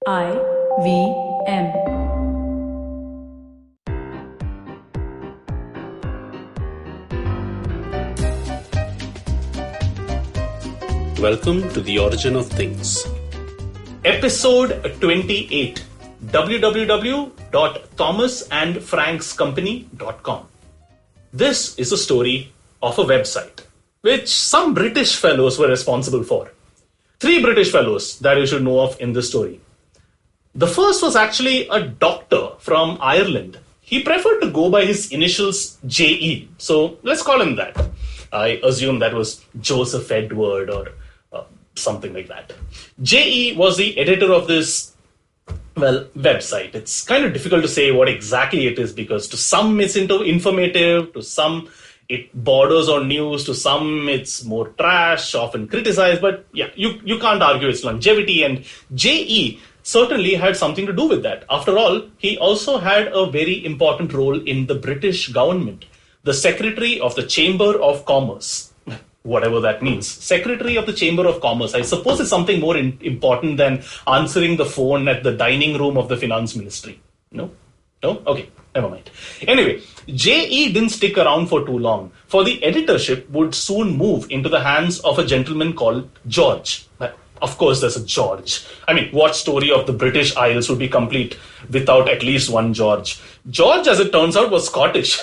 IVM. Welcome to The Origin of Things. Episode 28, www.thomasandfrankscompany.com. This is a story of a website, which some British fellows were responsible for. 3 British fellows that you should know of in this story. The first was actually a doctor from Ireland. He preferred to go by his initials JE, so let's call him that. I assume that was Joseph Edward or something like that. JE was the editor of this, website. It's kind of difficult to say what exactly it is because to some it's informative, to some it borders on news, to some it's more trash, often criticized, but yeah, you can't argue its longevity, and JE certainly had something to do with that. After all, he also had a very important role in the British government, the Secretary of the Chamber of Commerce. Whatever that means. Secretary of the Chamber of Commerce. I suppose it's something more important than answering the phone at the dining room of the finance ministry. No? Okay, never mind. Anyway, JE didn't stick around for too long, for the editorship would soon move into the hands of a gentleman called George. Of course, there's a George. I mean, what story of the British Isles would be complete without at least one George? George, as it turns out, was Scottish.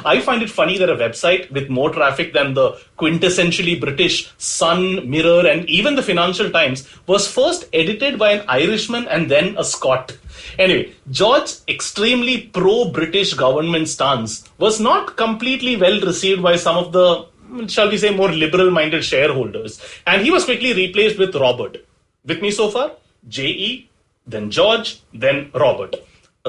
I find it funny that a website with more traffic than the quintessentially British Sun, Mirror, and even the Financial Times was first edited by an Irishman and then a Scot. Anyway, George's extremely pro-British government stance was not completely well received by some of the, shall we say, more liberal-minded shareholders, and he was quickly replaced with Robert. With me so far? JE, then George, then Robert.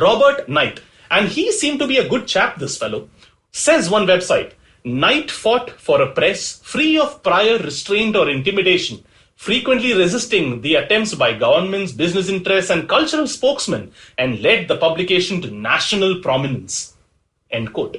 Robert Knight. And he seemed to be a good chap, this fellow. Says one website, Knight fought for a press free of prior restraint or intimidation, frequently resisting the attempts by governments, business interests, and cultural spokesmen, and led the publication to national prominence. End quote.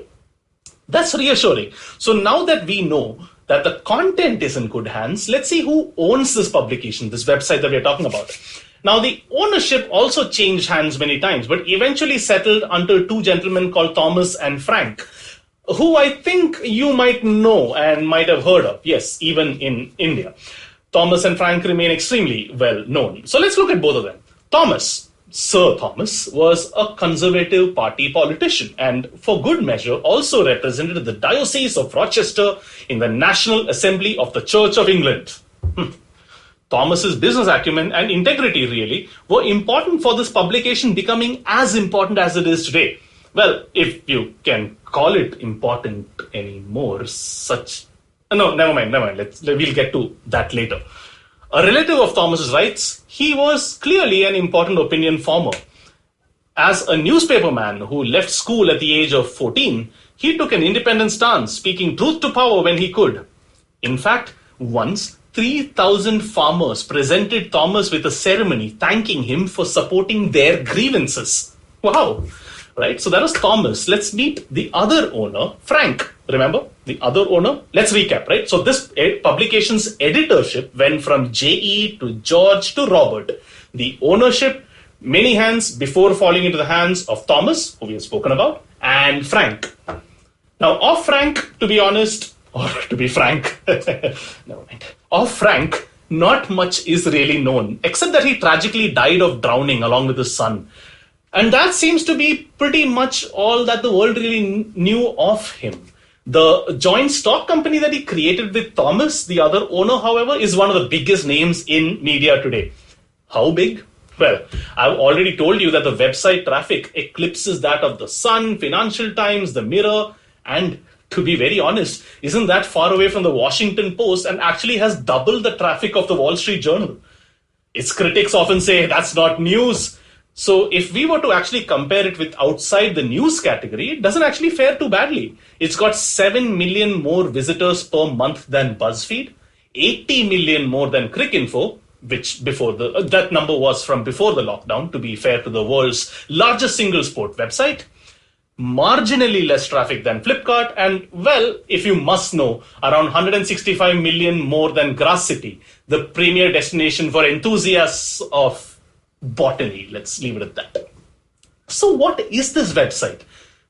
That's reassuring. So now that we know that the content is in good hands, let's see who owns this publication, this website that we're talking about. Now, the ownership also changed hands many times, but eventually settled under 2 gentlemen called Thomas and Frank, who I think you might know and might have heard of. Yes, even in India. Thomas and Frank remain extremely well known. So let's look at both of them. Thomas, Sir Thomas, was a Conservative Party politician and for good measure also represented the Diocese of Rochester in the National Assembly of the Church of England. Thomas's business acumen and integrity really were important for this publication becoming as important as it is today. Well, if you can call it important anymore, No, never mind. We'll get to that later. A relative of Thomas's writes, he was clearly an important opinion former. As a newspaperman who left school at the age of 14, he took an independent stance, speaking truth to power when he could. In fact, once 3,000 farmers presented Thomas with a ceremony thanking him for supporting their grievances. Wow. Right, so that was Thomas. Let's meet the other owner, Frank. Remember, the other owner? Let's recap, right? So this publication's editorship went from JE to George to Robert. The ownership, many hands before falling into the hands of Thomas, who we have spoken about, and Frank. Now, of Frank, to be honest, or to be frank, never mind. Of Frank, not much is really known, except that he tragically died of drowning along with his son. And that seems to be pretty much all that the world really knew of him. The joint stock company that he created with Thomas, the other owner, however, is one of the biggest names in media today. How big? Well, I've already told you that the website traffic eclipses that of the Sun, Financial Times, the Mirror, and to be very honest, isn't that far away from the Washington Post and actually has doubled the traffic of the Wall Street Journal. Its critics often say that's not news. So if we were to actually compare it with outside the news category, it doesn't actually fare too badly. It's got 7 million more visitors per month than BuzzFeed, 80 million more than Cricinfo, which that number was from before the lockdown, to be fair to the world's largest single sport website, marginally less traffic than Flipkart, and, well, if you must know, around 165 million more than Grass City, the premier destination for enthusiasts of botany. Let's leave it at that. So what is this website?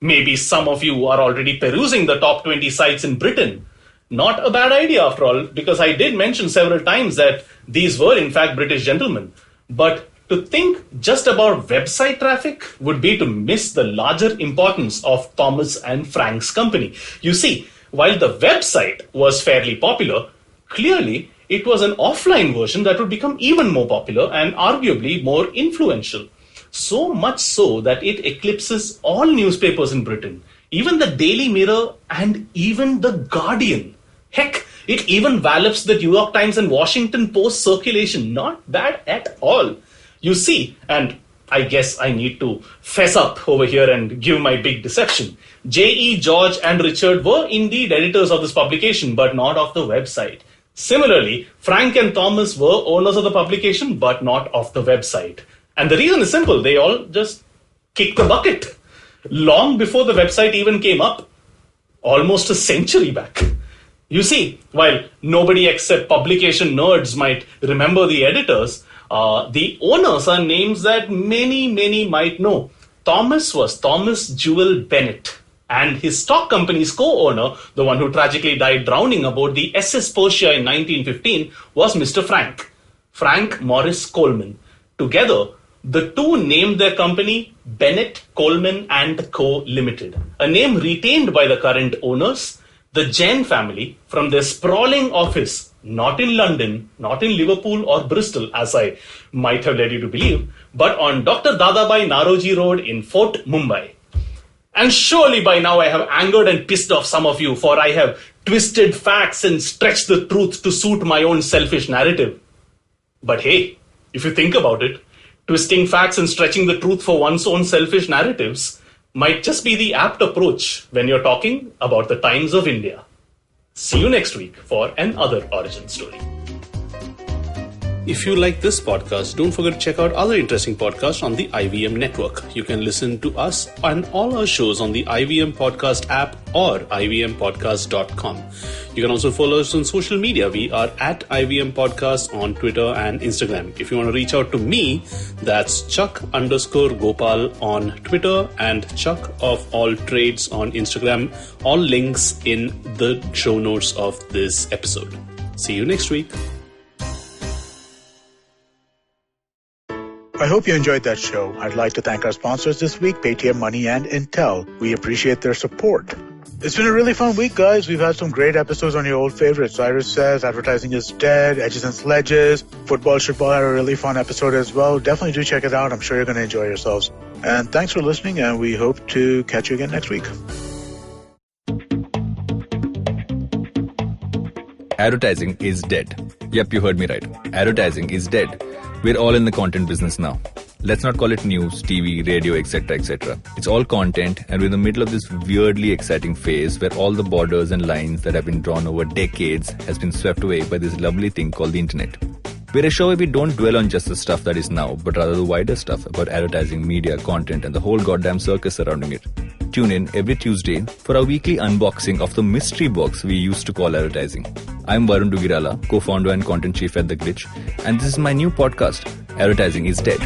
Maybe some of you are already perusing the top 20 sites in Britain. Not a bad idea after all, because I did mention several times that these were in fact British gentlemen. But to think just about website traffic would be to miss the larger importance of Thomas and Frank's company. You see, while the website was fairly popular, clearly it was an offline version that would become even more popular and arguably more influential. So much so that it eclipses all newspapers in Britain, even the Daily Mirror and even the Guardian. Heck, it even wallops the New York Times and Washington Post circulation. Not bad at all. You see, and I guess I need to fess up over here and give my big deception. J.E., George and Richard were indeed editors of this publication, but not of the website. Similarly, Frank and Thomas were owners of the publication, but not of the website. And the reason is simple. They all just kicked the bucket. Long before the website even came up. Almost a century back. You see, while nobody except publication nerds might remember the editors, the owners are names that many might know. Thomas was Thomas Jewel Bennett, and his stock company's co-owner, the one who tragically died drowning aboard the SS Portia in 1915, was Mr. Frank Morris Coleman. Together, the two named their company Bennett, Coleman and Co. Limited, a name retained by the current owners, the Jain family, from their sprawling office, not in London, not in Liverpool or Bristol, as I might have led you to believe, but on Dr. Dadabhai Naroji Road in Fort Mumbai. And surely by now I have angered and pissed off some of you, for I have twisted facts and stretched the truth to suit my own selfish narrative. But hey, if you think about it, twisting facts and stretching the truth for one's own selfish narratives might just be the apt approach when you're talking about the times of India. See you next week for another origin story. If you like this podcast, don't forget to check out other interesting podcasts on the IVM network. You can listen to us and all our shows on the IVM Podcast app or ivmpodcast.com. You can also follow us on social media. We are at IVM Podcast on Twitter and Instagram. If you want to reach out to me, that's Chuck_Gopal on Twitter and Chuck of All Trades on Instagram. All links in the show notes of this episode. See you next week. I hope you enjoyed that show. I'd like to thank our sponsors this week, Paytm Money and Intel. We appreciate their support. It's been a really fun week, guys. We've had some great episodes on your old favorites. Cyrus Says, Advertising is Dead, Edges and Sledges, Football Shitball had a really fun episode as well. Definitely do check it out. I'm sure you're going to enjoy yourselves. And thanks for listening, and we hope to catch you again next week. Advertising is dead. Yep, you heard me right. Advertising is dead. We're all in the content business now. Let's not call it news, TV, radio, etc., etc. It's all content, and we're in the middle of this weirdly exciting phase where all the borders and lines that have been drawn over decades has been swept away by this lovely thing called the internet. We're a show where we don't dwell on just the stuff that is now, but rather the wider stuff about advertising, media, content, and the whole goddamn circus surrounding it. Tune in every Tuesday for our weekly unboxing of the mystery box we used to call advertising. I'm Varun Dugirala, co-founder and content chief at The Glitch, and this is my new podcast, Advertising is Dead.